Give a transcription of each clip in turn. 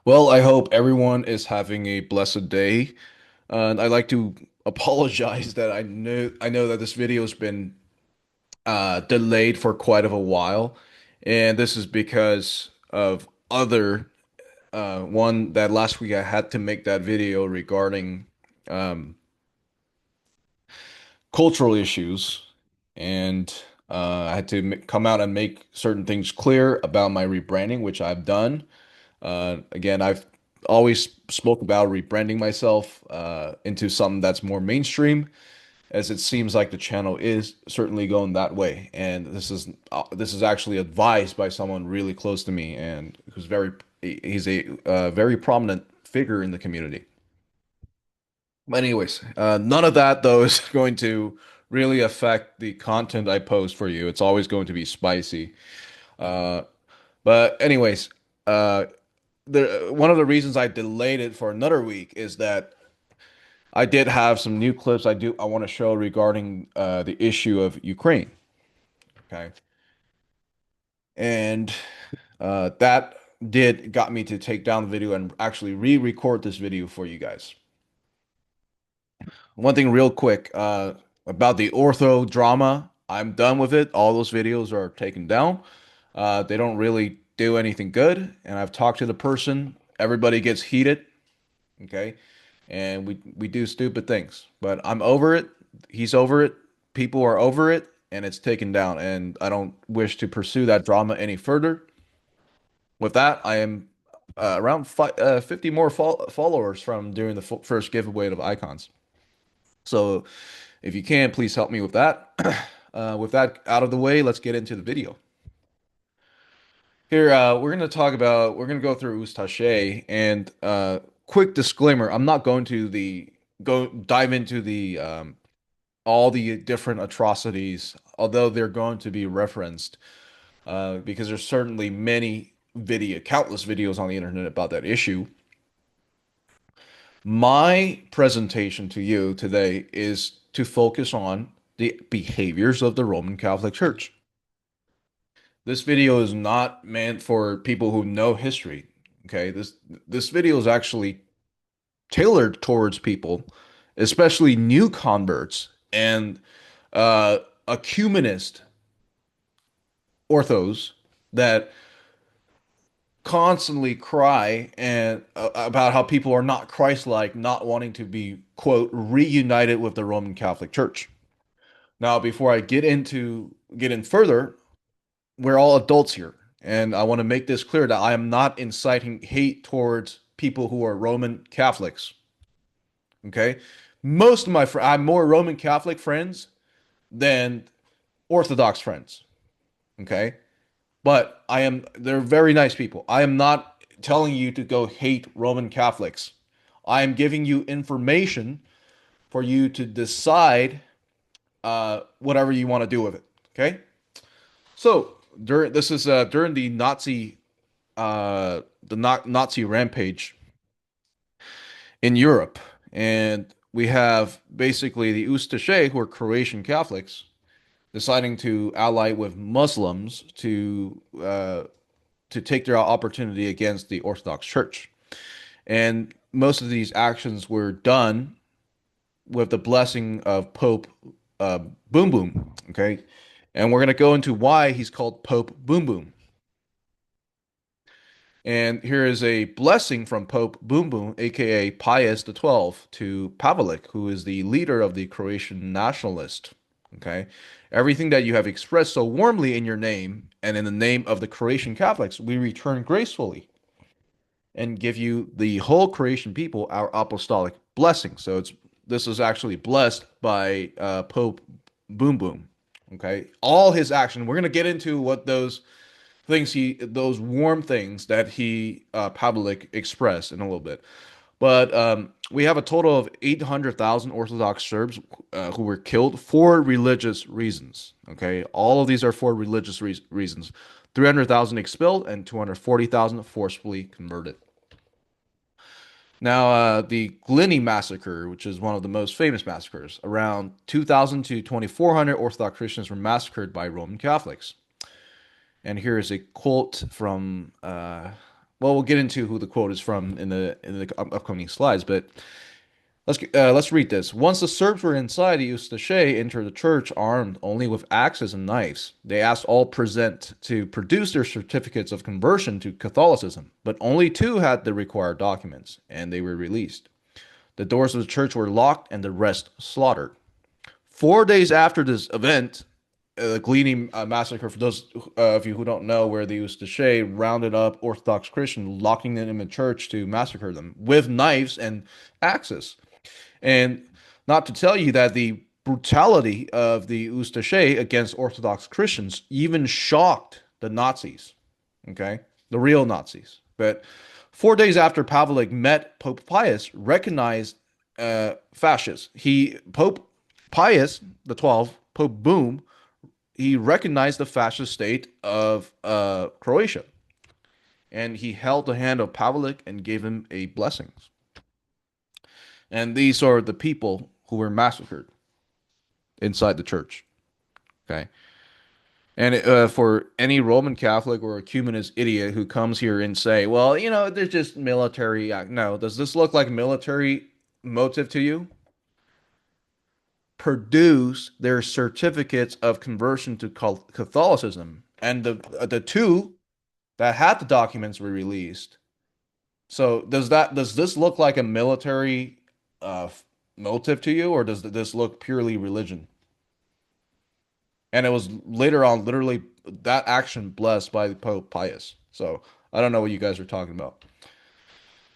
Well, I hope everyone is having a blessed day. And I'd like to apologize that I know that this video has been delayed for quite of a while, and this is because of other one that last week I had to make that video regarding um, cultural issues, and I had to come out and make certain things clear about my rebranding, which I've done. Again, I've always spoke about rebranding myself into something that's more mainstream, as it seems like the channel is certainly going that way. And this is actually advised by someone really close to me, and he's a very prominent figure in the community. But anyways, none of that though is going to really affect the content I post for you. It's always going to be spicy. Uh, but anyways, uh, one of the reasons I delayed it for another week is that I did have some new clips I want to show regarding the issue of Ukraine. Okay, and that did got me to take down the video and actually re-record this video for you guys. One thing real quick about the ortho drama, I'm done with it. All those videos are taken down. They don't really do anything good, and I've talked to the person. Everybody gets heated. Okay. And we do stupid things. But I'm over it. He's over it. People are over it, and it's taken down. And I don't wish to pursue that drama any further. With that, I am around 50 more followers from doing the first giveaway of icons. So if you can, please help me with that. With that out of the way, let's get into the video. Here, we're going to go through Ustase, and quick disclaimer, I'm not going to go dive into the all the different atrocities, although they're going to be referenced because there's certainly countless videos on the internet about that issue. My presentation to you today is to focus on the behaviors of the Roman Catholic Church. This video is not meant for people who know history. Okay, this video is actually tailored towards people, especially new converts and ecumenist orthos that constantly cry and about how people are not Christ-like, not wanting to be, quote, reunited with the Roman Catholic Church. Now, before I get in further, we're all adults here, and I want to make this clear that I am not inciting hate towards people who are Roman Catholics. Okay, most of my friends, I have more Roman Catholic friends than Orthodox friends. Okay, but they're very nice people. I am not telling you to go hate Roman Catholics. I am giving you information for you to decide whatever you want to do with it. Okay, so during the Nazi rampage in Europe, and we have basically the Ustase, who are Croatian Catholics, deciding to ally with Muslims to take their opportunity against the Orthodox Church. And most of these actions were done with the blessing of Pope uh, Boom Boom. Okay, and we're going to go into why he's called Pope Boom Boom. And here is a blessing from Pope Boom Boom, aka Pius XII, to Pavlik, who is the leader of the Croatian nationalist. Okay. Everything that you have expressed so warmly in your name and in the name of the Croatian Catholics, we return gracefully and give you the whole Croatian people our apostolic blessing. So this is actually blessed by Pope Boom Boom. Okay. All his action. We're gonna get into what those warm things that he Pavlik expressed in a little bit. But we have a total of 800,000 Orthodox Serbs who were killed for religious reasons. Okay, all of these are for religious reasons. 300,000 expelled and 240,000 forcibly converted. Now, the Glini massacre, which is one of the most famous massacres, around 2,000 to 2,400 Orthodox Christians were massacred by Roman Catholics. And here is a quote from well, we'll get into who the quote is from in the upcoming slides, but let's read this. Once the Serbs were inside, the Ustase entered the church armed only with axes and knives. They asked all present to produce their certificates of conversion to Catholicism, but only two had the required documents, and they were released. The doors of the church were locked and the rest slaughtered. 4 days after this event, the Gleaning massacre, for those of you who don't know, where the Ustase rounded up Orthodox Christians, locking them in the church to massacre them with knives and axes. And not to tell you that the brutality of the Ustase against Orthodox Christians even shocked the Nazis, okay? The real Nazis. But 4 days after Pavlik met Pope Pius, recognized fascists. Pope Pius the 12th, Pope Boom, he recognized the fascist state of Croatia, and he held the hand of Pavlik and gave him a blessing. And these are the people who were massacred inside the church. Okay. And for any Roman Catholic or ecumenist idiot who comes here and say, well, there's just military. No, does this look like military motive to you? Produce their certificates of conversion to Catholicism. And the two that had the documents were released. So does this look like a military uh, motive to you, or does this look purely religion? And it was later on, literally, that action blessed by Pope Pius. So I don't know what you guys are talking about.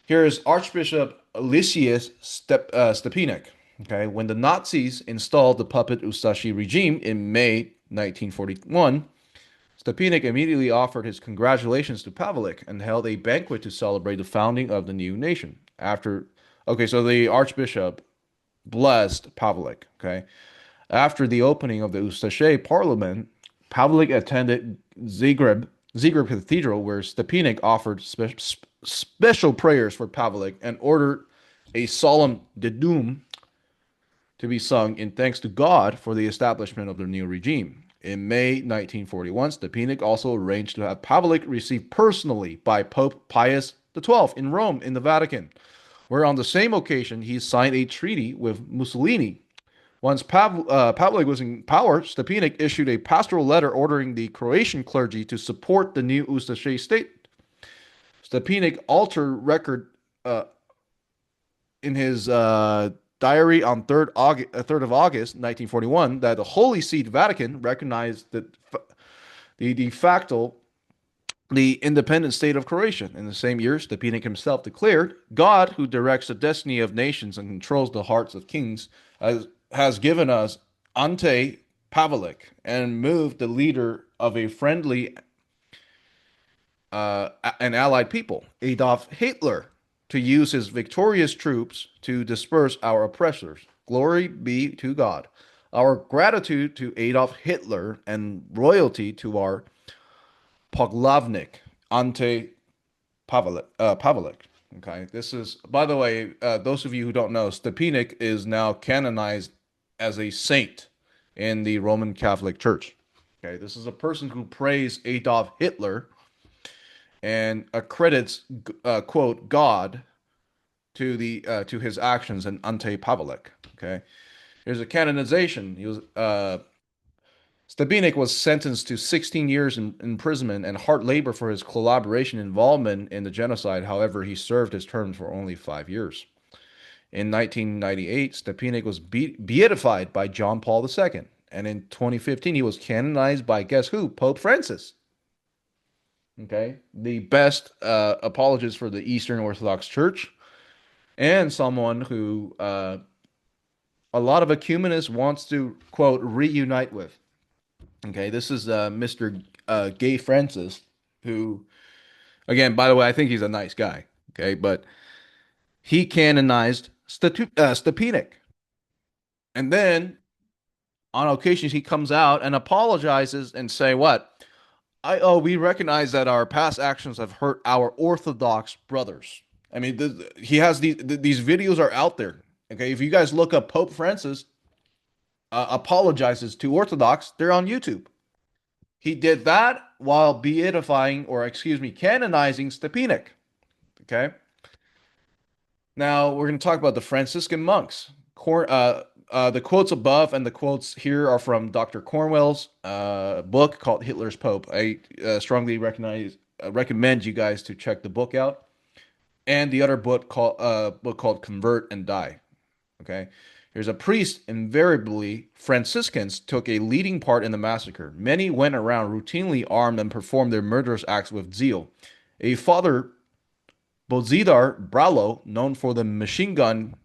Here is Archbishop Lysias Stepanek. Okay, when the Nazis installed the puppet Ustashi regime in May 1941, Stepanek immediately offered his congratulations to Pavlik and held a banquet to celebrate the founding of the new nation. Okay, so the Archbishop blessed Pavlik. Okay, after the opening of the Ustaše Parliament, Pavlik attended Zagreb Cathedral, where Stepanek offered special prayers for Pavlik and ordered a solemn Dedum to be sung in thanks to God for the establishment of the new regime. In May 1941, Stepanek also arranged to have Pavlik received personally by Pope Pius XII in Rome in the Vatican, where on the same occasion he signed a treaty with Mussolini. Once Pavlik was in power, Stepanek issued a pastoral letter ordering the Croatian clergy to support the new Ustaše state. Stepanek altered record in his diary on 3rd of August 1941 that the Holy See Vatican recognized the de facto the independent state of Croatia. In the same year, Stepanek himself declared, God, who directs the destiny of nations and controls the hearts of kings, has given us Ante Pavlik and moved the leader of a friendly and allied people, Adolf Hitler, to use his victorious troops to disperse our oppressors. Glory be to God. Our gratitude to Adolf Hitler and royalty to our Poglavnik, Ante Pavlik. Okay, this is, by the way, those of you who don't know, Stepanek is now canonized as a saint in the Roman Catholic Church. Okay, this is a person who praised Adolf Hitler and accredits, quote, God to his actions and Ante Pavlik. Okay, here's a canonization. Stepanek was sentenced to 16 years in imprisonment and hard labor for his collaboration involvement in the genocide. However, he served his term for only 5 years. In 1998, Stepanek was beatified by John Paul II. And in 2015, he was canonized by, guess who? Pope Francis. Okay, the best apologist for the Eastern Orthodox Church, and someone who a lot of ecumenists wants to, quote, reunite with. Okay, this is Mr. Gay Francis, who, again, by the way, I think he's a nice guy. Okay, but he canonized Stepanek. And then on occasions he comes out and apologizes and say what? We recognize that our past actions have hurt our Orthodox brothers. I mean, he has these videos are out there. Okay, if you guys look up Pope Francis apologizes to Orthodox, they're on YouTube. He did that while beatifying, or excuse me, canonizing Stepanek. Okay. Now we're going to talk about the Franciscan monks. The quotes above and the quotes here are from Dr. Cornwell's book called Hitler's Pope. I strongly recommend you guys to check the book out, and the other book called Convert and Die. Okay, here's a priest. Invariably, Franciscans took a leading part in the massacre. Many went around routinely armed and performed their murderous acts with zeal. A father, Bozidar Bralo, known for the machine gun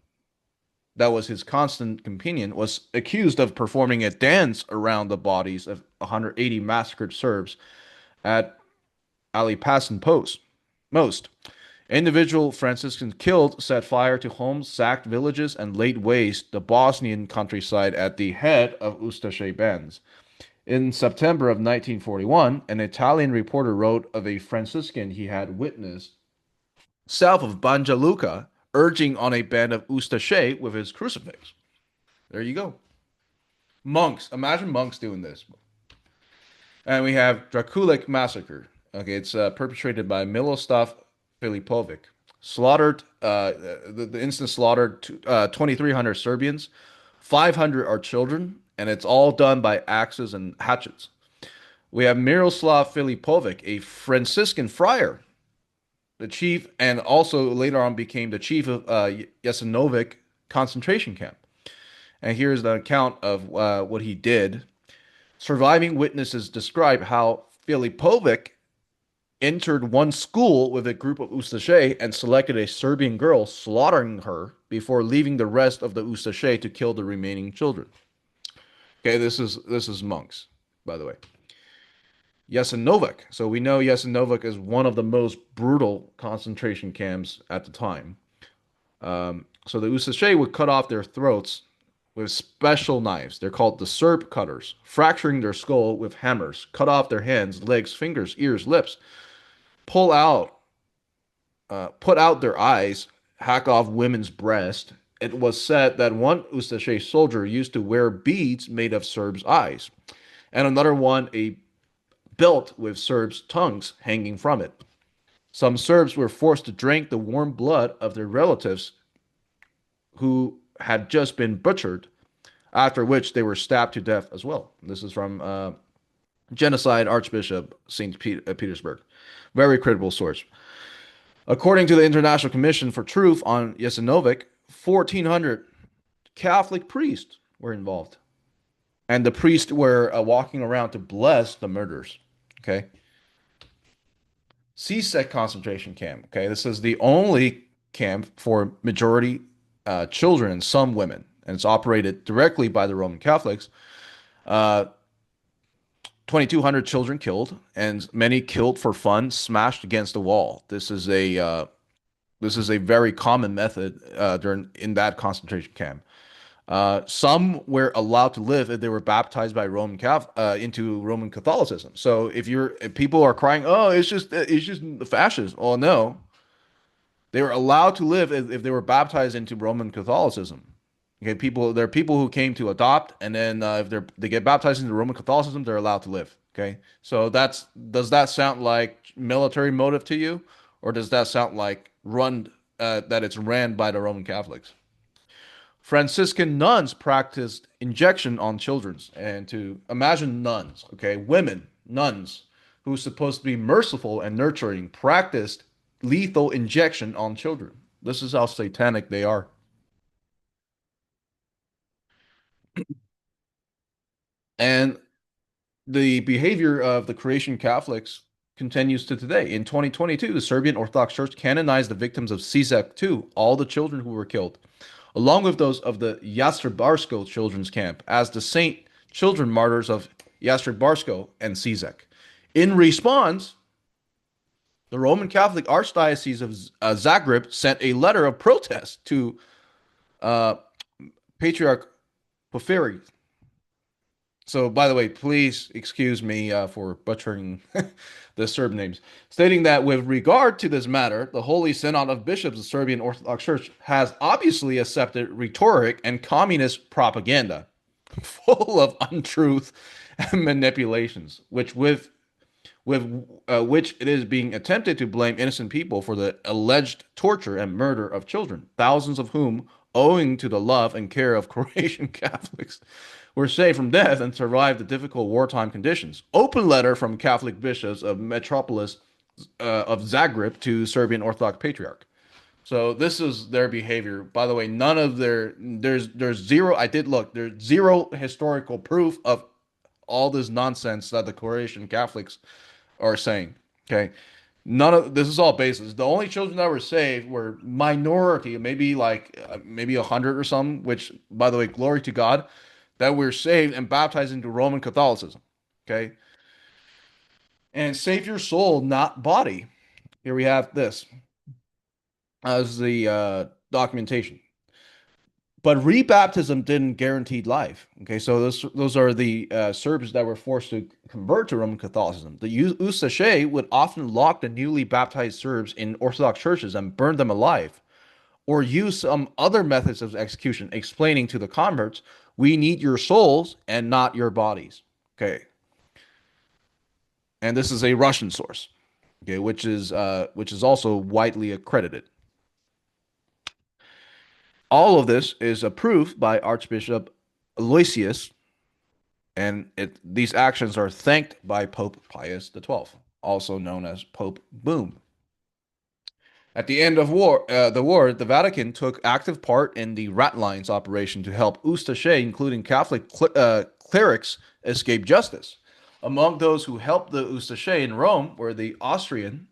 that was his constant companion, was accused of performing a dance around the bodies of 180 massacred Serbs at Alipasin Post. Most individual Franciscans killed set fire to homes, sacked villages, and laid waste the Bosnian countryside at the head of Ustase bands. In September of 1941, an Italian reporter wrote of a Franciscan he had witnessed south of Banja Luka urging on a band of Ustase with his crucifix. There you go. Monks. Imagine monks doing this. And we have Draculic Massacre. Okay, it's perpetrated by Miloslav Filipovic. Slaughtered, the instance slaughtered 2,300 Serbians, 500 are children, and it's all done by axes and hatchets. We have Miroslav Filipovic, a Franciscan friar, the chief, and also later on became the chief of Jasenovac concentration camp. And here's the account of what he did. Surviving witnesses describe how Filipovic entered one school with a group of Ustaše and selected a Serbian girl, slaughtering her before leaving the rest of the Ustaše to kill the remaining children. Okay, this is monks, by the way. Jasenovac. So we know Jasenovac is one of the most brutal concentration camps at the time. So the Ustaše would cut off their throats with special knives. They're called the Serb cutters, fracturing their skull with hammers, cut off their hands, legs, fingers, ears, lips, pull out, put out their eyes, hack off women's breasts. It was said that one Ustaše soldier used to wear beads made of Serbs' eyes, and another one a belt with Serbs' tongues hanging from it. Some Serbs were forced to drink the warm blood of their relatives who had just been butchered, after which they were stabbed to death as well. This is from Genocide Archbishop St. Petersburg. Very credible source. According to the International Commission for Truth on Jasenovac, 1,400 Catholic priests were involved. And the priests were walking around to bless the murderers. Okay. Sisek concentration camp. Okay. This is the only camp for majority children and some women. And it's operated directly by the Roman Catholics. 2,200 children killed, and many killed for fun, smashed against the wall. This is a very common method in that concentration camp. Some were allowed to live if they were baptized by into Roman Catholicism. So if people are crying, oh, it's just the fascists. Oh no, they were allowed to live if they were baptized into Roman Catholicism. Okay, there are people who came to adopt, and then if they get baptized into Roman Catholicism, they're allowed to live. Okay, so does that sound like military motive to you, or does that sound like that it's ran by the Roman Catholics? Franciscan nuns practiced injection on children, and to imagine nuns, okay, women, nuns, who's supposed to be merciful and nurturing, practiced lethal injection on children. This is how satanic they are. And the behavior of the Croatian Catholics continues to today. In 2022, the Serbian Orthodox Church canonized the victims of Sisak too, all the children who were killed, along with those of the Jastrebarsko children's camp, as the saint children martyrs of Jastrebarsko and Sisak. In response, the Roman Catholic Archdiocese of Zagreb sent a letter of protest to Patriarch Porphyry. So, by the way, please excuse me for butchering the Serb names, stating that with regard to this matter, the Holy Synod of Bishops of the Serbian Orthodox Church has obviously accepted rhetoric and communist propaganda full of untruth and manipulations, with which it is being attempted to blame innocent people for the alleged torture and murder of children, thousands of whom, owing to the love and care of Croatian Catholics, were saved from death and survived the difficult wartime conditions. Open letter from Catholic bishops of Metropolis of Zagreb to Serbian Orthodox Patriarch. So this is their behavior. By the way, none of there's zero. I did look. There's zero historical proof of all this nonsense that the Croatian Catholics are saying. Okay, none of this is all baseless. The only children that were saved were minority, maybe like maybe 100 or some. Which, by the way, glory to God, that were saved and baptized into Roman Catholicism. Okay, and save your soul, not body. Here we have this as the documentation. But rebaptism didn't guarantee life. Okay, so those are the Serbs that were forced to convert to Roman Catholicism. The Ustase would often lock the newly baptized Serbs in Orthodox churches and burn them alive, or use some other methods of execution, explaining to the converts, "We need your souls and not your bodies." Okay, and this is a Russian source. Okay, which is also widely accredited. All of this is approved by Archbishop Aloysius, and these actions are thanked by Pope Pius XII, also known as Pope Boom. At the end of the war, the Vatican took active part in the Ratlines operation to help Ustase, including Catholic clerics, escape justice. Among those who helped the Ustase in Rome were the Austrian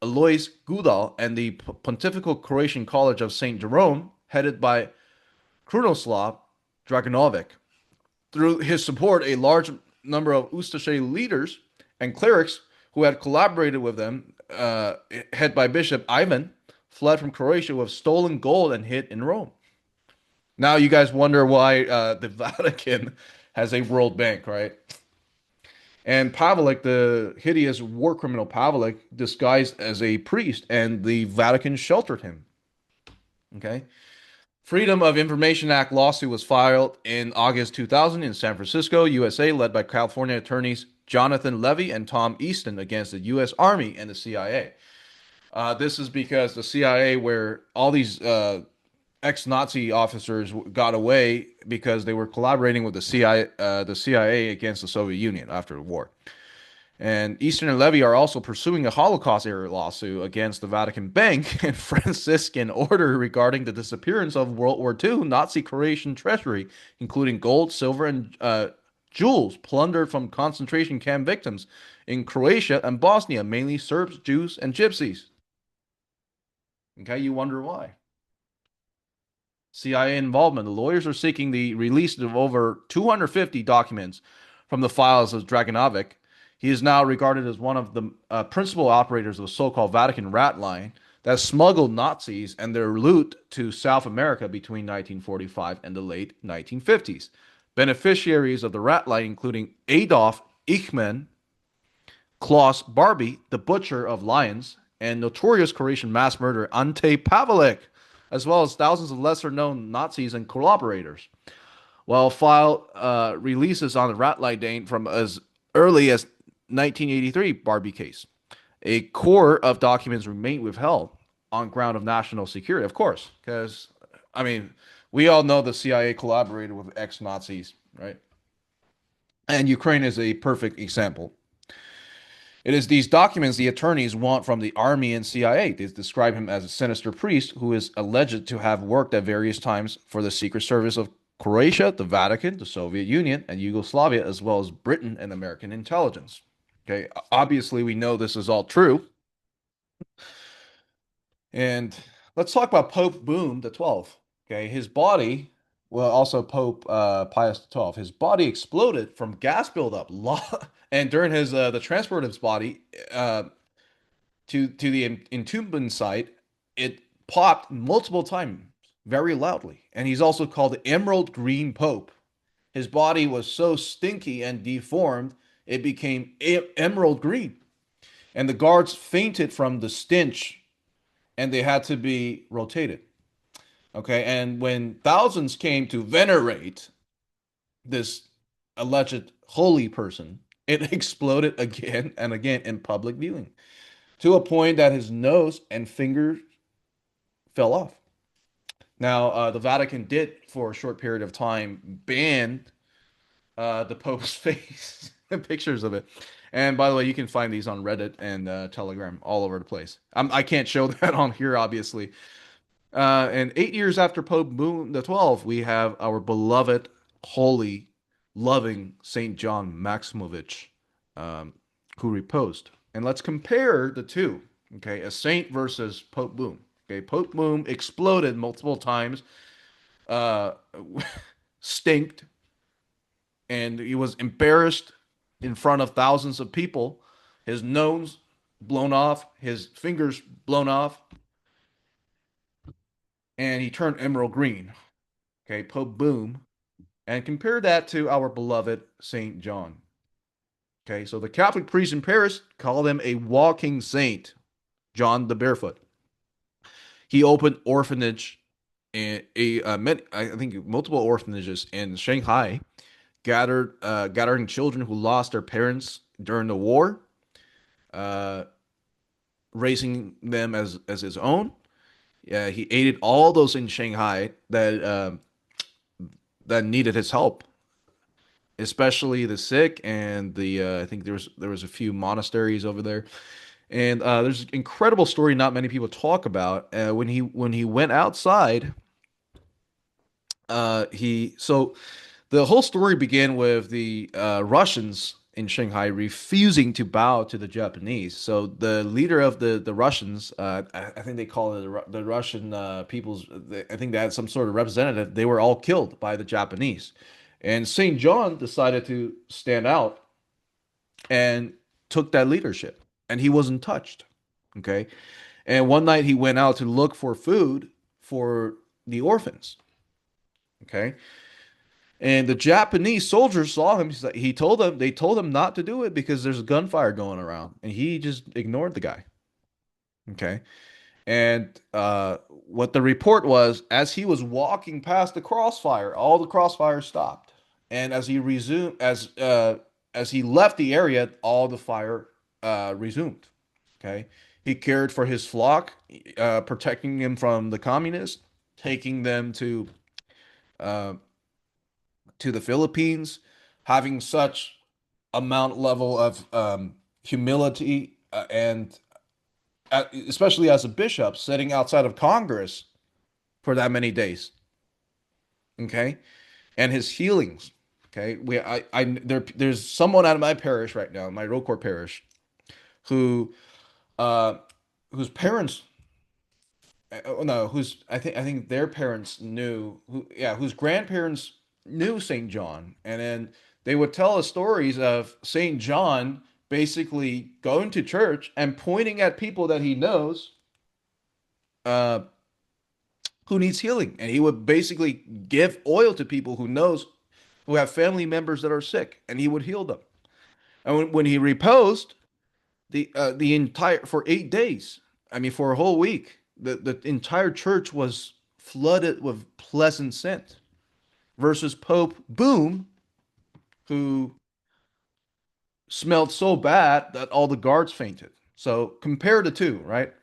Alois Gudal and the Pontifical Croatian College of St. Jerome, headed by Krunoslav Draganovic. Through his support, a large number of Ustase leaders and clerics who had collaborated with them, head by Bishop Ivan, fled from Croatia with stolen gold and hid in Rome. Now you guys wonder why the Vatican has a World Bank, right? And Pavlik, the hideous war criminal Pavlik, disguised as a priest, and the Vatican sheltered him. Okay. Freedom of Information Act lawsuit was filed in August 2000 in San Francisco, USA, led by California attorneys Jonathan Levy and Tom Easton against the U.S. Army and the CIA. This is because the CIA, where all these ex-Nazi officers got away because they were collaborating with the CIA against the Soviet Union after the war. And Eastern and Levy are also pursuing a Holocaust-era lawsuit against the Vatican Bank and Franciscan order regarding the disappearance of World War II Nazi Croatian treasury, including gold, silver, and jewels plundered from concentration camp victims in Croatia and Bosnia, mainly Serbs, Jews, and Gypsies. Okay, you wonder why. CIA involvement. The lawyers are seeking the release of over 250 documents from the files of Draganovic. He is now regarded as one of the principal operators of the so-called Vatican rat line that smuggled Nazis and their loot to South America between 1945 and the late 1950s. Beneficiaries of the rat line including Adolf Eichmann, Klaus Barbie, the Butcher of Lions, and notorious Croatian mass murderer Ante Pavelic, as well as thousands of lesser-known Nazis and collaborators. While file releases on the rat line date from as early as 1983 Barbie case. A core of documents remain withheld on ground of national security, of course, because, I mean, we all know the CIA collaborated with ex-Nazis, right? And Ukraine is a perfect example. It is these documents the attorneys want from the army and CIA. They describe him as a sinister priest who is alleged to have worked at various times for the Secret Service of Croatia, the Vatican, the Soviet Union, and Yugoslavia, as well as Britain and American intelligence. Okay, obviously we know this is all true. And let's talk about Pope Boom the 12th. Okay, his body, well, also Pope Pius the 12th, his body exploded from gas buildup. And during his the transport of his body to the entombment site, it popped multiple times very loudly. And he's also called the Emerald Green Pope. His body was so stinky and deformed, it became emerald green. And the guards fainted from the stench and they had to be rotated. Okay. And when thousands came to venerate this alleged holy person, it exploded again and again in public viewing to a point that his nose and finger fell off. Now, the Vatican did, for a short period of time, ban the Pope's face and pictures of it. And by the way, you can find these on Reddit and Telegram all over the place. I can't show that on here, obviously. And 8 years after Pope Boon the 12th, we have our beloved, holy, loving Saint John Maximovich, um, who reposed. And let's compare the two. Okay, a saint versus Pope Boom. Okay, Pope Boom exploded multiple times, uh, stinked, and he was embarrassed in front of thousands of people. His nose blown off, his fingers blown off, and he turned emerald green. Okay, Pope Boom. And compare that to our beloved Saint John. Okay, so the Catholic priests in Paris call him a walking saint, John the Barefoot. He opened orphanage and I think multiple orphanages in Shanghai, gathering children who lost their parents during the war, uh, raising them as his own. Yeah, he aided all those in Shanghai that needed his help, especially the sick and the I think there was a few monasteries over there. And there's an incredible story not many people talk about. When he went outside, he so the whole story began with the Russians in Shanghai refusing to bow to the Japanese. So the leader of the Russians, I think they call it the Russian people's. I think they had some sort of representative. They were all killed by the Japanese, and Saint John decided to stand out and took that leadership, and he wasn't touched. Okay, and one night he went out to look for food for the orphans. Okay, and the Japanese soldiers saw him. He told them, they told him not to do it because there's gunfire going around, and he just ignored the guy. Okay. And what the report was, as he was walking past the crossfire, all the crossfire stopped. And as he left the area, all the fire resumed. Okay. He cared for his flock, protecting them from the communists, taking them uh, to the Philippines, having such amount level of humility and especially as a bishop sitting outside of Congress for that many days. Okay, and his healings. Okay, there's someone out of my parish right now, my Rocor parish, who uh whose parents oh no, whose I think their parents knew whose grandparents knew Saint John, and then they would tell us stories of Saint John basically going to church and pointing at people that he knows uh who needs healing, and he would basically give oil to people who have family members that are sick, and he would heal them. And when he reposed the entire for 8 days, I mean for a whole week, the entire church was flooded with pleasant scent. Versus Pope Boom, who smelled so bad that all the guards fainted. So compare the two, right?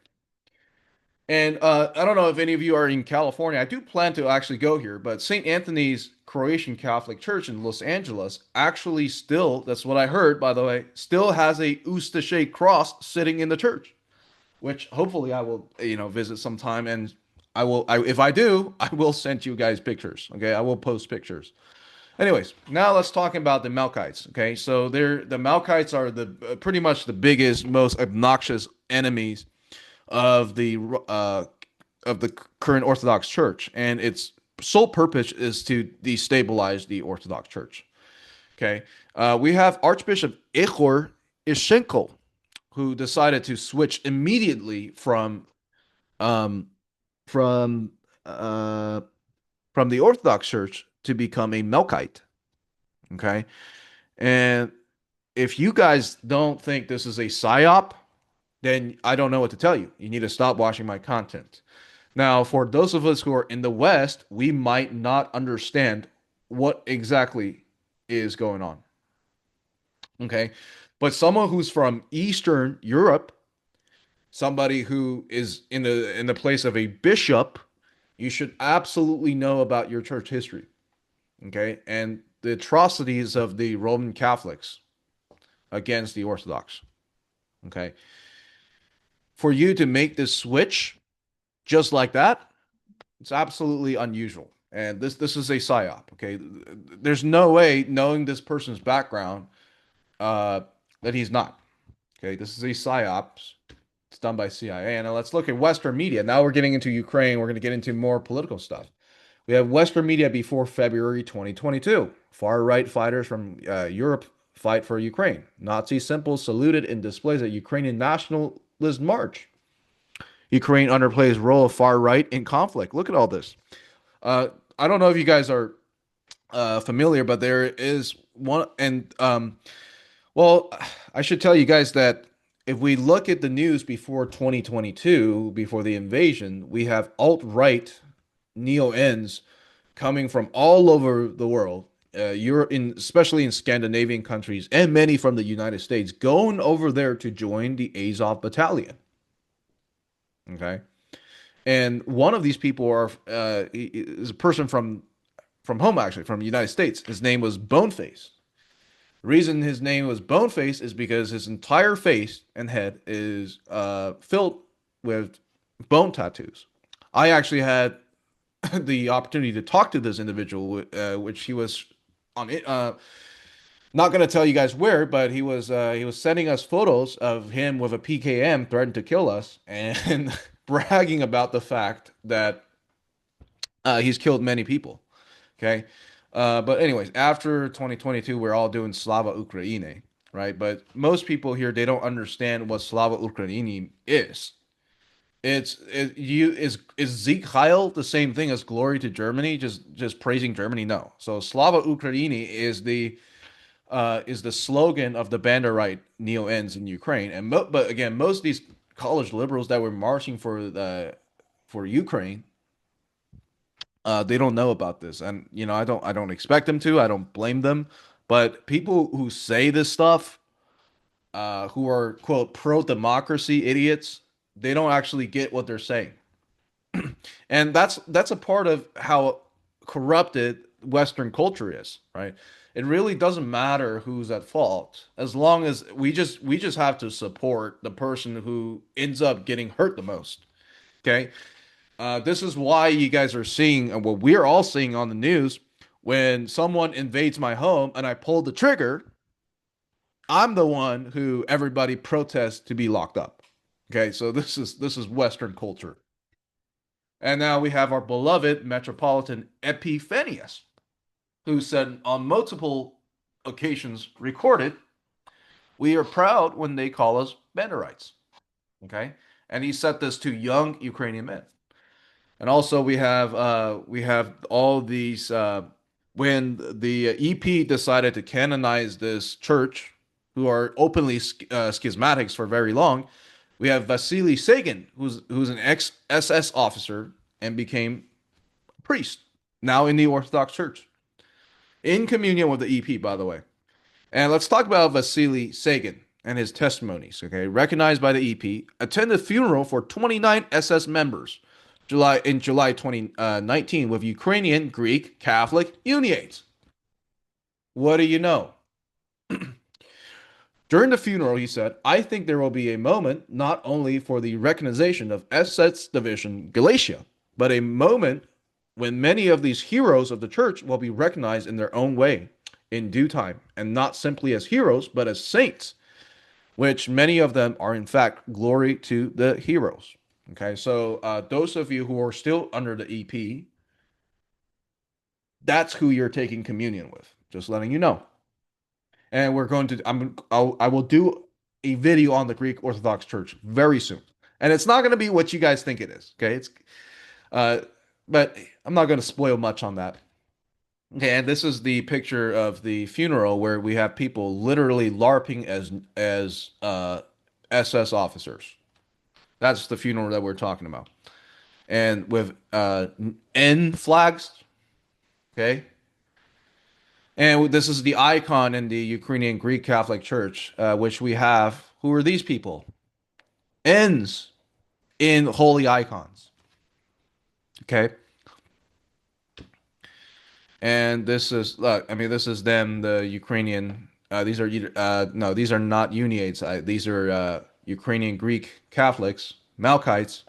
And I don't know if any of you are in California. I do plan to actually go here, but St. Anthony's Croatian Catholic Church in Los Angeles actually still, that's what I heard, by the way, still has a Ustase cross sitting in the church, which hopefully I will, visit sometime. And if I do, I will send you guys pictures. Okay, I will post pictures. Anyways, now let's talk about the Melkites. Okay, so the Melkites are the pretty much the biggest, most obnoxious enemies of uh, the current Orthodox Church, and its sole purpose is to destabilize the Orthodox Church. Okay, we have Archbishop Ihor Ishenko, who decided to switch immediately um, from uh, from the Orthodox Church to become a Melkite. Okay, and if you guys don't think this is a psyop, then I don't know what to tell you. You need to stop watching my content. Now, for those of us who are in the West, we might not understand what exactly is going on. Okay. But someone who's from Eastern Europe, somebody who is in the place of a bishop, you should absolutely know about your church history. Okay. And the atrocities of the Roman Catholics against the Orthodox. Okay. For you to make this switch just like that, it's absolutely unusual. And this is a psyop. Okay. There's no way knowing this person's background uh, that he's not. Okay. This is a psyop. It's done by CIA. And now let's look at Western media. Now we're getting into Ukraine. We're going to get into more political stuff. We have Western media before February 2022. Far right fighters from Europe fight for Ukraine. Nazi symbols saluted in displays at Ukrainian nationalist march. Ukraine underplays role of far right in conflict. Look at all this. Uh, I don't know if you guys are familiar, but there is one, and well, I should tell you guys that if we look at the news before 2022, before the invasion, we have alt-right neo-ends coming from all over the world, Europe, especially in Scandinavian countries, and many from the United States, going over there to join the Azov Battalion. Okay, and one of these people is a person from home, actually, from the United States. His name was Boneface. The reason his name was Boneface is because his entire face and head is filled with bone tattoos. I actually had the opportunity to talk to this individual, which he was on it. Not going to tell you guys where, but he was sending us photos of him with a PKM threatening to kill us and bragging about the fact that he's killed many people. Okay. But anyways, after 2022, we're all doing Slava Ukraini, right? But most people here, they don't understand what Slava Ukraini is. Is Sieg Heil the same thing as glory to Germany? Just praising Germany? No. So Slava Ukraini is the slogan of the Banderite neo-ends in Ukraine. But again, most of these college liberals that were marching for Ukraine, they don't know about this, and I don't expect them to. I don't blame them, but people who say this stuff, who are quote pro-democracy idiots, they don't actually get what they're saying, and that's a part of how corrupted Western culture is, right? It really doesn't matter who's at fault as long as we just have to support the person who ends up getting hurt the most. Okay. This is why you guys are seeing, and what we're all seeing on the news, when someone invades my home and I pull the trigger, I'm the one who everybody protests to be locked up. Okay, so this is Western culture. And now we have our beloved Metropolitan Epiphanius, who said on multiple occasions recorded, "We are proud when they call us Banderites." Okay, and he said this to young Ukrainian men. And also we have all these when the EP decided to canonize this church, who are openly schismatics for very long. We have Vasily Sagan, who's an ex SS officer and became a priest now in the Orthodox Church in communion with the EP, by the way. And let's talk about Vasily Sagan and his testimonies. Okay, recognized by the EP, attended funeral for 29 SS members July 2019 with Ukrainian Greek Catholic Uniates. What do you know? During the funeral, he said, "I think there will be a moment not only for the recognition of SS Division Galatia, but a moment when many of these heroes of the church will be recognized in their own way, in due time, and not simply as heroes, but as saints, which many of them are in fact glory to the heroes." Okay, so those of you who are still under the EP, that's who you're taking communion with. Just letting you know. And we're going to I will do a video on the Greek Orthodox Church very soon. And it's not going to be what you guys think it is, okay? It's uh but I'm not going to spoil much on that. Okay, and this is the picture of the funeral where we have people literally LARPing as SS officers. That's the funeral that we're talking about. And with N flags, okay? And this is the icon in the Ukrainian Greek Catholic Church, which we have. Who are these people? Ends in holy icons. Okay. And this is, look, I mean, this is them, the Ukrainian. These are, no, these are not Uniates. These are Ukrainian Greek Catholics, Malkites,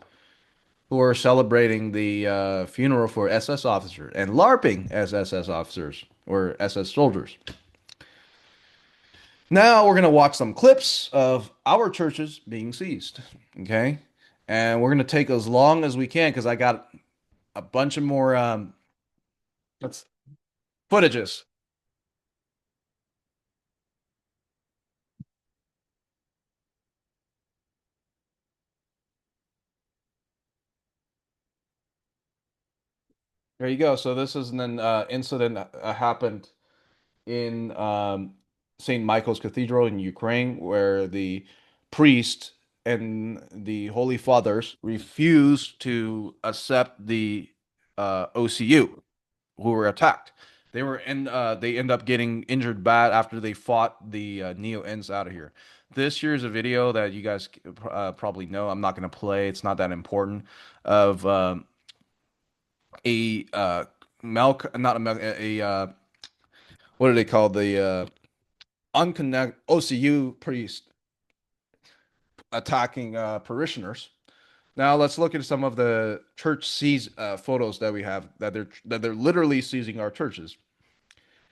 who are celebrating the funeral for SS officers and LARPing as SS officers or SS soldiers. Now we're going to watch some clips of our churches being seized. Okay. And we're going to take as long as we can because I got a bunch of more let's footages. There you go. So this is an incident happened in St. Michael's Cathedral in Ukraine, where the priest and the Holy Fathers refused to accept the OCU who were attacked. They end up getting injured bad after they fought the neo-ins out of here. This here's a video that you guys probably know. I'm not going to play. It's not that important. Of a Malk, not a Malk, what do they call the unconnect OCU priest attacking parishioners. Now let's look at some of the church seize photos that we have that they're literally seizing our churches.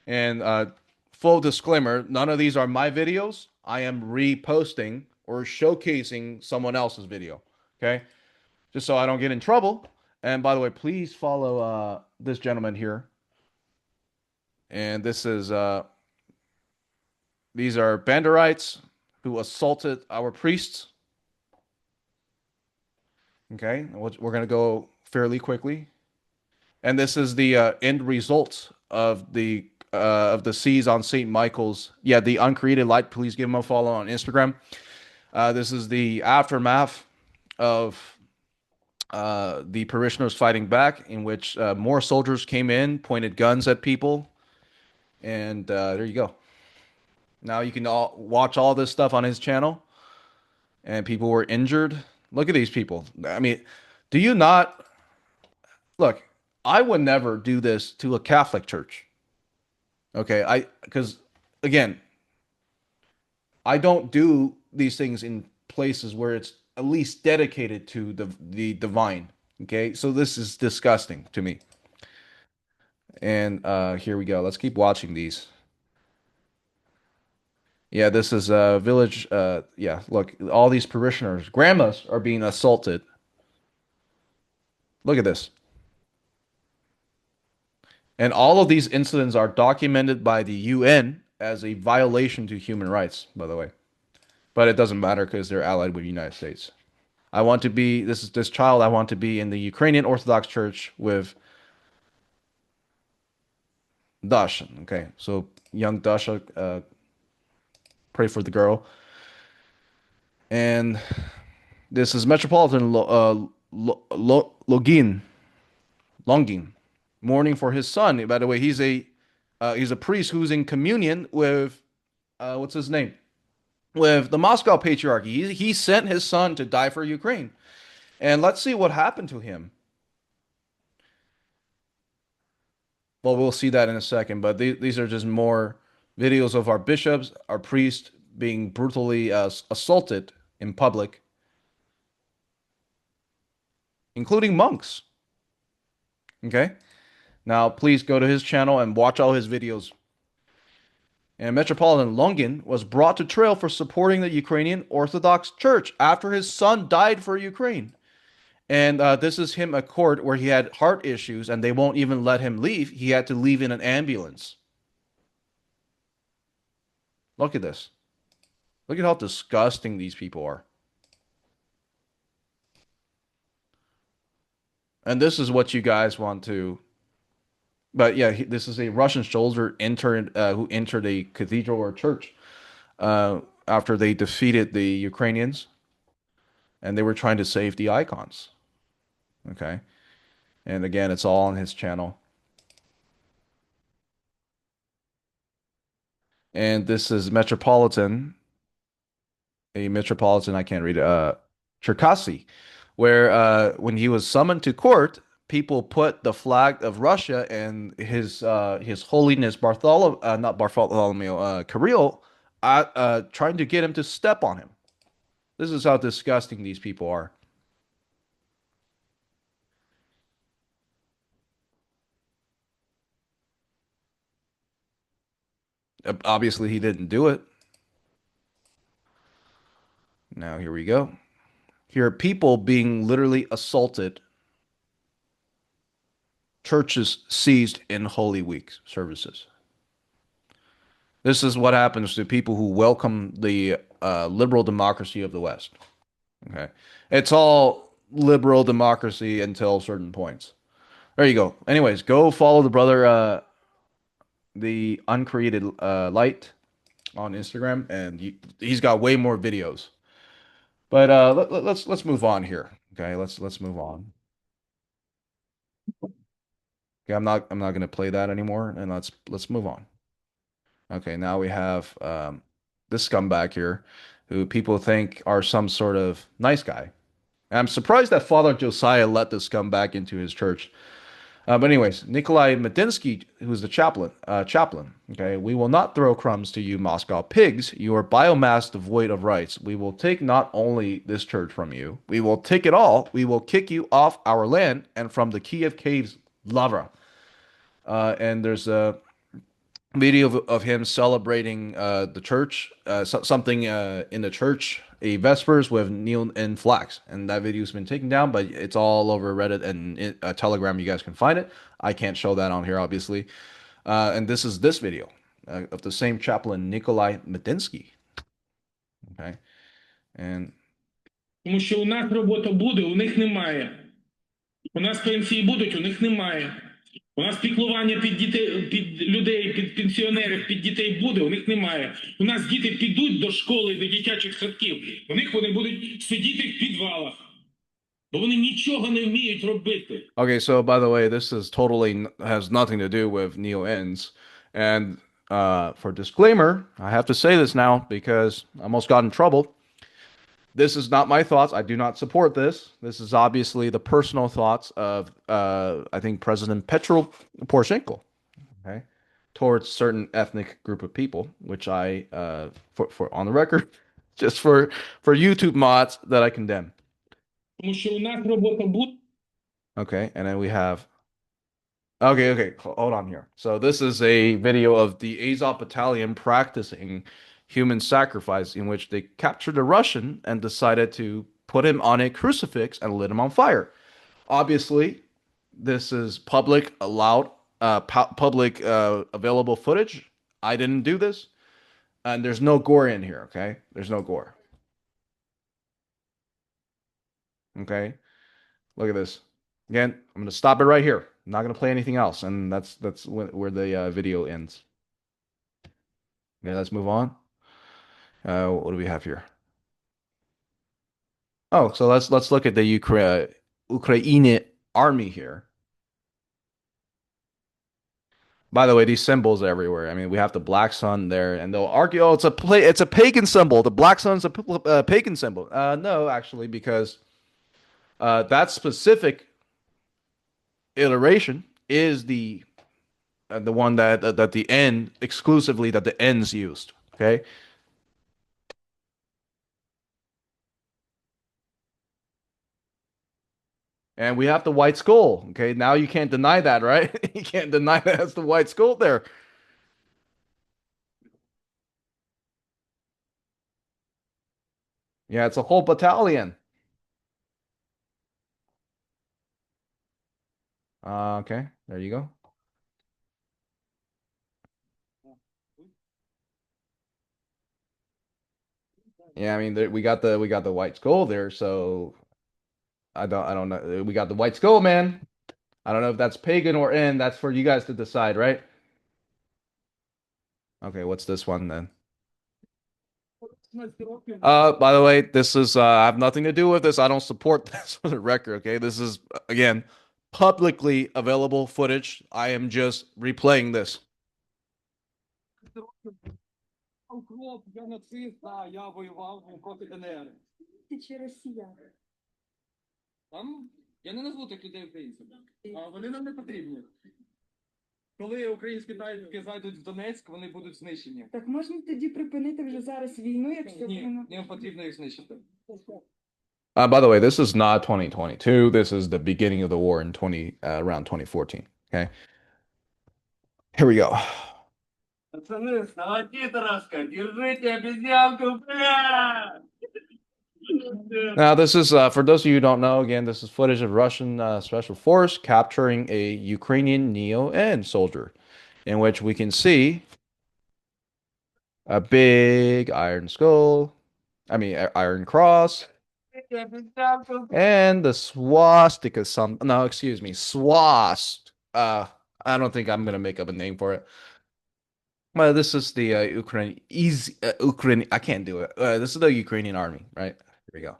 And full disclaimer, none of these are my videos. I am reposting or showcasing someone else's video. Okay, just so I don't get in trouble. And by the way, please follow this gentleman here. And this is these are Banderites who assaulted our priests. Okay, we're gonna go fairly quickly, and this is the end result of the siege on St. Michael's. Yeah, the Uncreated Light. Please give him a follow on Instagram. This is the aftermath of the parishioners fighting back, in which more soldiers came in, pointed guns at people, and there you go. Now you can all watch all this stuff on his channel, and people were injured. Look at these people. I mean, do you not look? I would never do this to a Catholic church. Okay, I because again, I don't do these things in places where it's at least dedicated to the divine. Okay, so this is disgusting to me. And here we go. Let's keep watching these. Yeah, this is a village. Yeah, look, all these parishioners, grandmas are being assaulted. Look at this. And all of these incidents are documented by the UN as a violation to human rights, by the way. But it doesn't matter because they're allied with the United States. I want to be this child. I want to be in the Ukrainian Orthodox Church with Dash. Okay, so young Dasha, pray for the girl. And this is Metropolitan Login Longin mourning for his son. By the way, he's a priest who's in communion with what's his name? With the Moscow Patriarchy. He sent his son to die for Ukraine. And let's see what happened to him. Well, we'll see that in a second, but these are just more videos of our bishops, our priests being brutally assaulted in public, including monks. Okay? Now, please go to his channel and watch all his videos. And Metropolitan Longin was brought to trial for supporting the Ukrainian Orthodox Church after his son died for Ukraine. And this is him at court where he had heart issues and they won't even let him leave. He had to leave in an ambulance. Look at this. Look at how disgusting these people are. And this is what you guys want to. But yeah, this is a Russian soldier who entered a cathedral or church after they defeated the Ukrainians, and they were trying to save the icons. Okay, and again, it's all on his channel. And this is Metropolitan, a Metropolitan, I can't read it, Cherkasy, where when he was summoned to court, people put the flag of Russia and his Holiness Bartholomew, not Bartholomew, Kirill, trying to get him to step on him. This is how disgusting these people are. Obviously, he didn't do it. Now, here we go. Here are people being literally assaulted, churches seized in Holy Week services. This is what happens to people who welcome the liberal democracy of the West. Okay. It's all liberal democracy until certain points. There you go. Anyways, go follow the brother, the Uncreated Light on Instagram, and he's got way more videos. But let's move on here. Okay, let's move on. Okay, I'm not gonna play that anymore, and let's move on. Okay, now we have this scumbag here, who people think are some sort of nice guy. And I'm surprised that Father Josiah let this scumbag into his church. But anyways, Nikolai Medinsky, who's the chaplain. Okay, we will not throw crumbs to you, Moscow pigs. You are biomass devoid of rights. We will take not only this church from you, we will take it all. We will kick you off our land and from the Kiev caves, Lavra. And there's a video of him celebrating the church, something in the church, a Vespers with Neil and Flax. And that video's been taken down, but it's all over Reddit and Telegram. You guys can find it. I can't show that on here, obviously. And this is this video of the same chaplain, Nikolai Medinsky. Okay. And Тому що у нас робота буде, у них немає. У нас пенсії будуть, у них немає. У нас піклування під дітей, під людей, під пенсіонерів, під дітей буде, у них немає. У нас діти підуть до школи, до дитячих садків, у них вони будуть сидіти в підвалах. Бо вони нічого не вміють робити. Okay, so by the way, this is totally has nothing to do with neo ends. And for disclaimer, I have to say this now because I almost got in trouble. This is not my thoughts. I do not support this. This is obviously the personal thoughts of, I think, President Petro Poroshenko, okay, towards certain ethnic group of people, which I, for on the record, just for YouTube mods that I condemn. Тому що у нас робота буде. Okay, and then we have. Okay, hold on here. So this is a video of the Azov Battalion practicing human sacrifice in which they captured a Russian and decided to put him on a crucifix and lit him on fire. Obviously, this is public, allowed, public, available footage. I didn't do this, and there's no gore in here. Okay, there's no gore. Okay, look at this. Again, I'm gonna stop it right here. I'm not gonna play anything else, and that's where the video ends. Okay, let's move on. What do we have here? Oh, so let's look at the Ukraine army here. By the way, these symbols are everywhere. I mean, we have the black sun there, and they'll argue, oh, it's a pagan symbol. The black sun's a pagan symbol. No, actually, because that specific iteration is the one that the end exclusively that the ends used. Okay. And we have the white skull. Okay, now you can't deny that, right? You can't deny that it's the white skull there. Yeah, it's a whole battalion. Okay, there you go. Yeah, I mean we got the white skull there, so I don't know. We got the white skull, man. I don't know if that's pagan or in. That's for you guys to decide, right? Okay, what's this one then? By the way, this is I have nothing to do with this. I don't support this for the record, okay? This is again publicly available footage. I am just replaying this. укроп, я нацист, а я воював проти ДНР. Ти чи росіян? Там я не назву тих людей українцями. А вони нам не потрібні. Коли українські танки зайдуть в Донецьк, вони будуть знищені. Так можна тоді припинити вже зараз війну, якщо Ні, воно... їм потрібно їх знищити. By the way, this is not 2022. This is the beginning of the war in around 2014. Okay, here we go. Пацаны, вставайте, Тараска, держите обезьянку, бля! Now, this is for those of you who don't know. Again, this is footage of Russian special force capturing a Ukrainian neo-N soldier, in which we can see a big iron skull. I mean, iron cross. And the swastika some no, excuse me, swast. I don't think I'm gonna make up a name for it. Well, this is the Ukraine. I can't do it. This is the Ukrainian army, right? Here we go.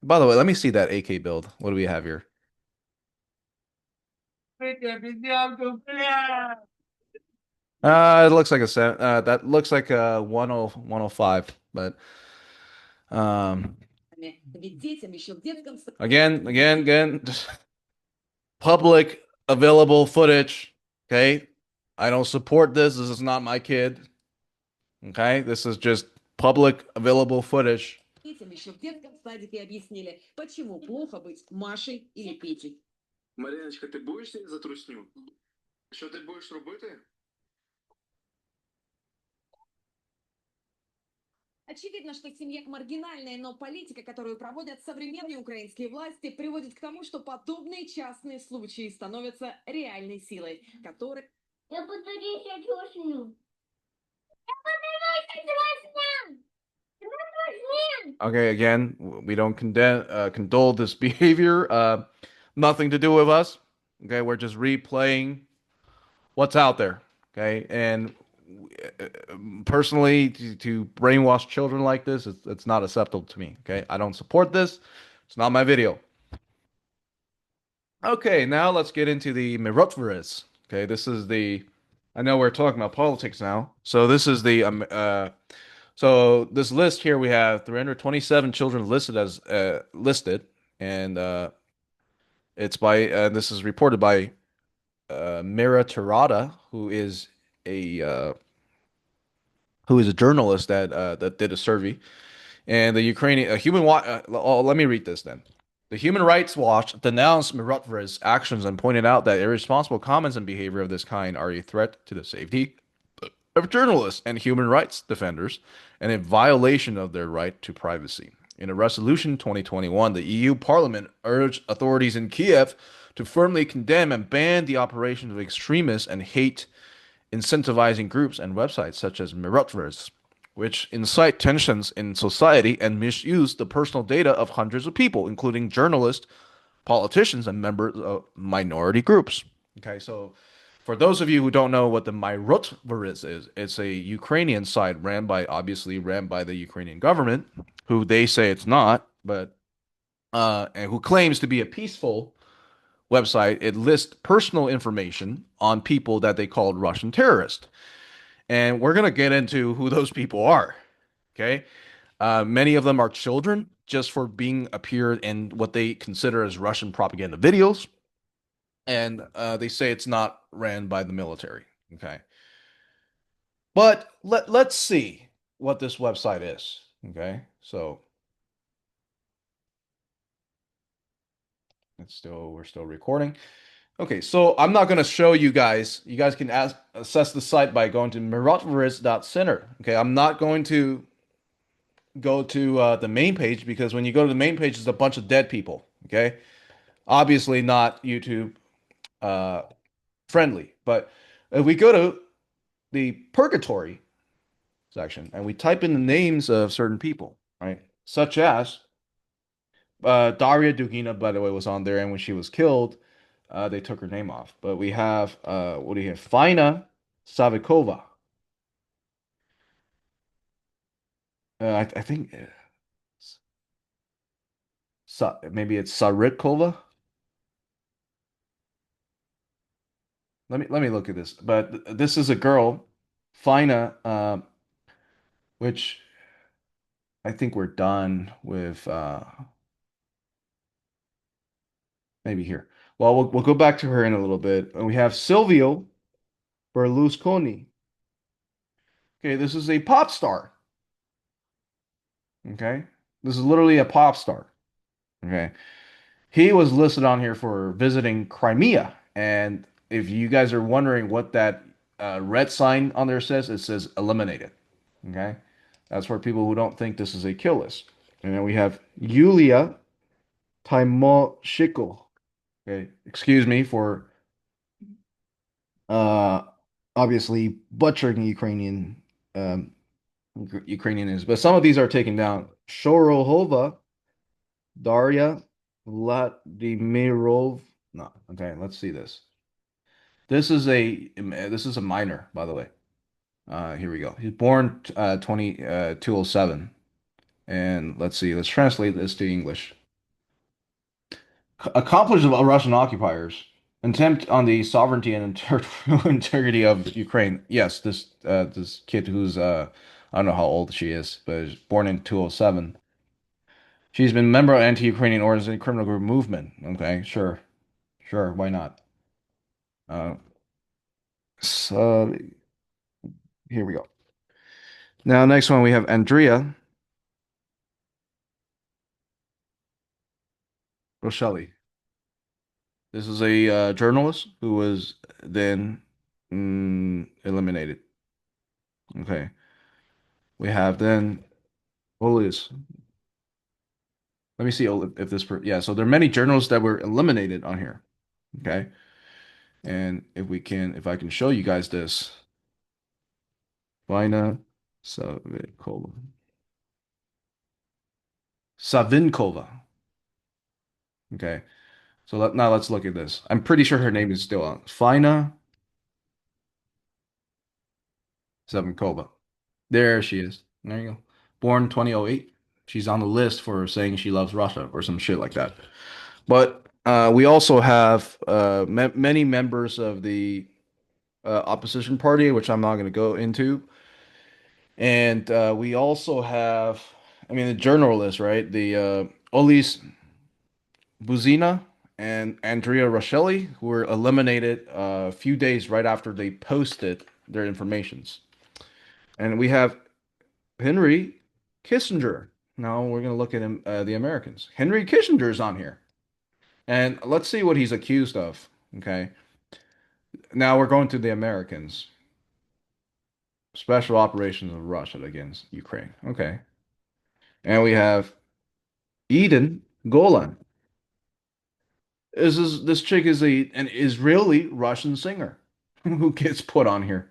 By the way, let me see that AK build. What do we have here? It looks like a seven. That looks like a 105, but um, again, public available footage. Okay. I don't support this. This is not my kid. Okay. This is just public available footage. Детям еще в детском садике объяснили, почему плохо быть Машей или Петей. Мариночка, ти боїшся за трусню? Що ти будеш робити? Очевидно, что семья маргинальная, но политика, которую проводят современные украинские власти, приводит к тому, что подобные частные случаи становятся реальной силой, которой... Я буду резать трусню. Я буду резать трусню. Okay, again, we don't condole this behavior. Nothing to do with us. Okay, we're just replaying what's out there. Okay, and personally, to brainwash children like this, it's not acceptable to me. Okay, I don't support this. It's not my video. Okay, now let's get into the Mirotveres. Okay, this is the. I know we're talking about politics now, so this is the so this list here we have 327 children listed as listed, and it's by this is reported by Mira Terada, a who is a journalist that did a survey, and the Ukrainian let me read this then. The Human Rights Watch denounced Mirotveres' actions and pointed out that irresponsible comments and behavior of this kind are a threat to the safety of journalists and human rights defenders and a violation of their right to privacy. In a resolution 2021, the EU Parliament urged authorities in Kiev to firmly condemn and ban the operations of extremists and hate incentivizing groups and websites such as Mirotveres, which incite tensions in society and misuse the personal data of hundreds of people, including journalists, politicians, and members of minority groups. Okay, so for those of you who don't know what the Mirotveres is, it's a Ukrainian site obviously ran by the Ukrainian government, who they say it's not, but and who claims to be a peaceful website. It lists personal information on people that they called Russian terrorists. And we're going to get into who those people are. Okay. Many of them are children just for being appeared in what they consider as Russian propaganda videos. And they say it's not ran by the military. Okay. But let's see what this website is. Okay. So we're still recording. Okay, so I'm not going to show you guys. You guys can assess the site by going to mirotveres.center. Okay, I'm not going to go to the main page because when you go to the main page, there's a bunch of dead people. Okay, obviously not YouTube uh, friendly. But if we go to the purgatory section and we type in the names of certain people, right, such as Daria Dugina, by the way, was on there, and when she was killed, they took her name off. But we have what do you have? Fina Savikova. I think maybe it's Saritkova. Let me look at this. But this is a girl, Fina, which I think we're done with maybe here. Well, we'll go back to her in a little bit. And we have Silvio Berlusconi. Okay, this is a pop star. Okay, this is literally a pop star. Okay, he was listed on here for visiting Crimea. And if you guys are wondering what that red sign on there says, it says eliminated. Okay, that's for people who don't think this is a kill list. And then we have Yulia Tymoshiko. Okay, excuse me for uh obviously butchering um Ukrainian is, but some of these are taken down. Shorohova, Daria Vladimirov. No, okay, let's see this. This is a minor, by the way. Here we go. He's born 207. And let's see, let's translate this to English. Accomplish of Russian occupiers. Attempt on the sovereignty and territorial integrity of Ukraine. Yes, this kid who's I don't know how old she is, but is born in 207. She's been a member of anti-Ukrainian organization criminal group movement. Okay, sure, sure, why not? Uh, so here we go. Now, next one we have Andrea Roselli. This is a journalist who was then eliminated. Okay, we have then Olius. Let me see if yeah. So there are many journalists that were eliminated on here. Okay, and if I can show you guys this, Vina Savinkova. Savinkova. Okay, so now let's look at this. I'm pretty sure her name is still on. Fina Savinkova. There she is. There you go. Born 2008. She's on the list for saying she loves Russia or some shit like that. But we also have many members of the opposition party, which I'm not going to go into. And we also have, I mean, the journalists, right? The Olis Buzina and Andrea Roselli, who were eliminated a few days right after they posted their informations. And we have Henry Kissinger. Now we're going to look at him, the Americans. Henry Kissinger is on here. And let's see what he's accused of. Okay. Now we're going to the Americans. Special operations of Russia against Ukraine. Okay. And we have Eden Golan. This chick is an Israeli Russian singer who gets put on here.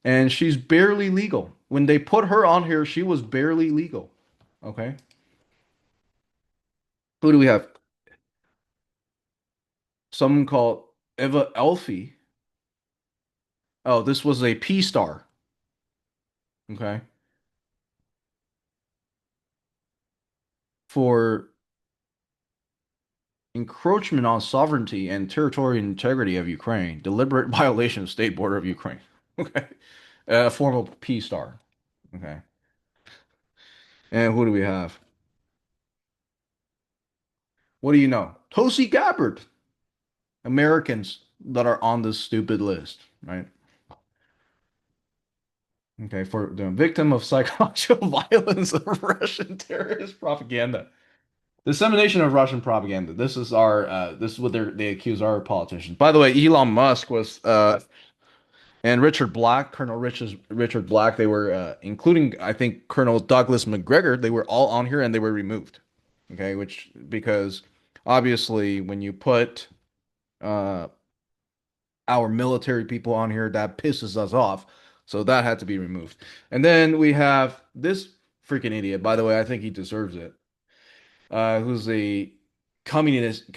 And she's barely legal. When they put her on here, she was barely legal. Okay. Who do we have? Someone called Eva Elfie. Oh, this was a P star. Okay. For encroachment on sovereignty and territorial integrity of Ukraine, deliberate violation of state border of Ukraine. Okay. A form of P star. Okay. And who do we have? What do you know? Tulsi Gabbard. Americans that are on this stupid list, right? Okay, for the victim of psychological violence of Russian terrorist propaganda. Dissemination of Russian propaganda. This is what they accuse our politicians. By the way, Elon Musk was and Richard Black, Richard Black, they were including I think Colonel Douglas McGregor, they were all on here and they were removed. Okay, which because obviously when you put uh our military people on here, that pisses us off. So that had to be removed. And then we have this freaking idiot. By the way, I think he deserves it. Who's a communist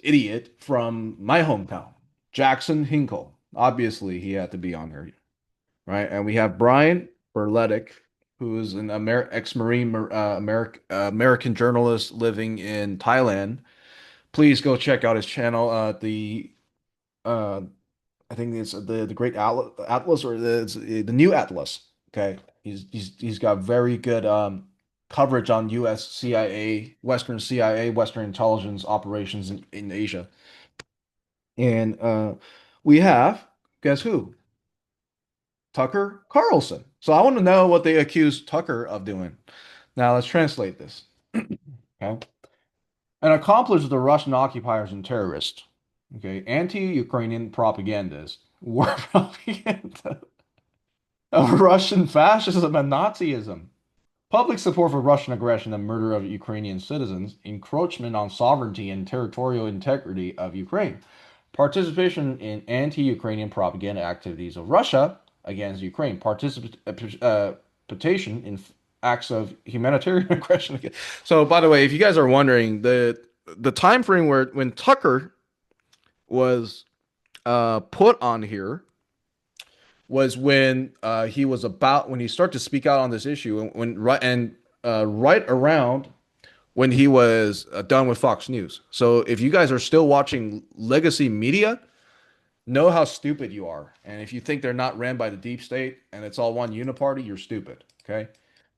idiot from my hometown, Jackson Hinkle. Obviously, he had to be on there, right? And we have Brian Berletic, who is an ex-Marine American journalist living in Thailand. Please go check out his channel. The uh, I think it's the Great Atlas or the New Atlas. Okay, he's got very good coverage on U.S. CIA, Western CIA, Western intelligence operations in Asia. And we have, guess who? Tucker Carlson. So I want to know what they accuse Tucker of doing. Now let's translate this. Okay. An accomplice of the Russian occupiers and terrorists. Okay. Anti-Ukrainian propagandist. War propaganda of Russian fascism and Nazism. Public support for Russian aggression and murder of Ukrainian citizens, encroachment on sovereignty and territorial integrity of Ukraine, participation in anti-Ukrainian propaganda activities of Russia against Ukraine, participation in acts of humanitarian aggression. So, by the way, if you guys are wondering, the time frame where when Tucker was put on here was when he was about when he started to speak out on this issue and when right around when he was done with Fox News. So if you guys are still watching legacy media, know how stupid you are. And if you think they're not ran by the deep state and it's all one uniparty, you're stupid. Okay.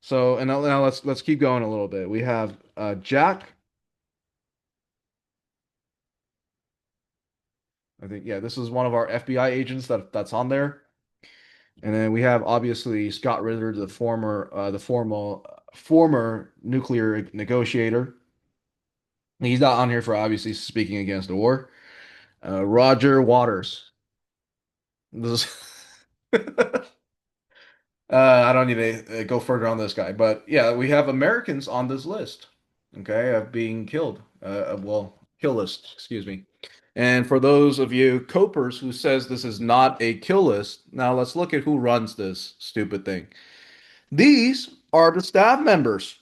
So and now let's keep going a little bit. We have Jack. I think yeah, this is one of our FBI agents that's on there. And then we have obviously Scott Ritter, the former nuclear negotiator. He's not on here for obviously speaking against the war. Roger Waters. This is I don't need to go further on this guy, but yeah, we have Americans on this list, okay, of being killed. Well, kill list, excuse me. And for those of you copers who says this is not a kill list, now let's look at who runs this stupid thing. These are the staff members.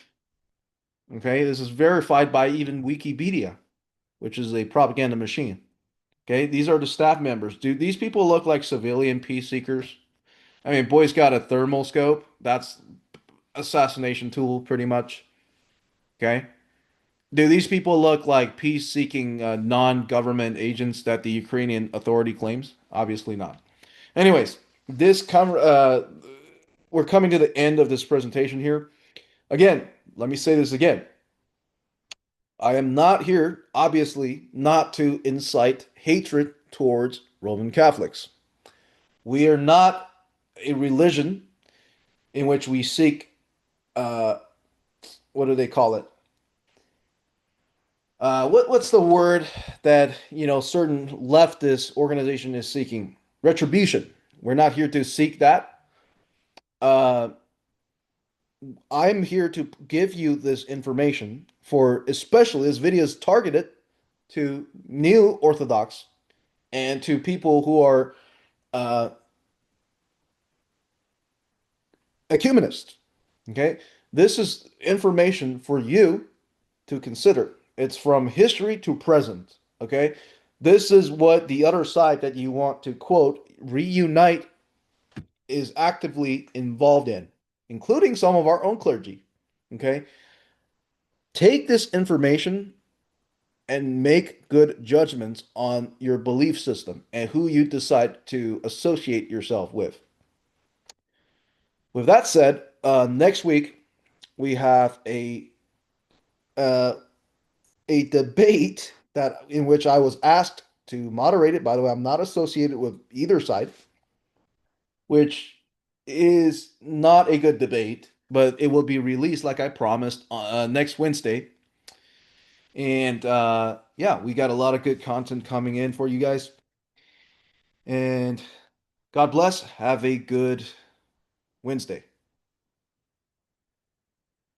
Okay, this is verified by even Wikipedia, which is a propaganda machine. Okay, these are the staff members. Do these people look like civilian peace seekers? I mean, boy's got a thermal scope. That's assassination tool, pretty much. Okay. Do these people look like peace-seeking non-government agents that the Ukrainian authority claims? Obviously not. Anyways, this cover we're coming to the end of this presentation here. Again, let me say this again. I am not here, obviously, not to incite hatred towards Roman Catholics. We are not a religion in which we seek, uh, what do they call it? What's the word that certain leftist organization is seeking? Retribution. We're not here to seek that. Uh, I'm here to give you this information for especially this video is targeted to new Orthodox and to people who are uh, ecumenists. Okay, this is information for you to consider. It's from history to present. Okay, this is what the other side that you want to quote reunite is actively involved in, including some of our own clergy. Okay, take this information and make good judgments on your belief system and who you decide to associate yourself with. With that said, next week we have uh, a debate that in which I was asked to moderate it. By the way, I'm not associated with either side, which is not a good debate, but it will be released like I promised next Wednesday. And yeah, we got a lot of good content coming in for you guys. And God bless. Have a good Wednesday.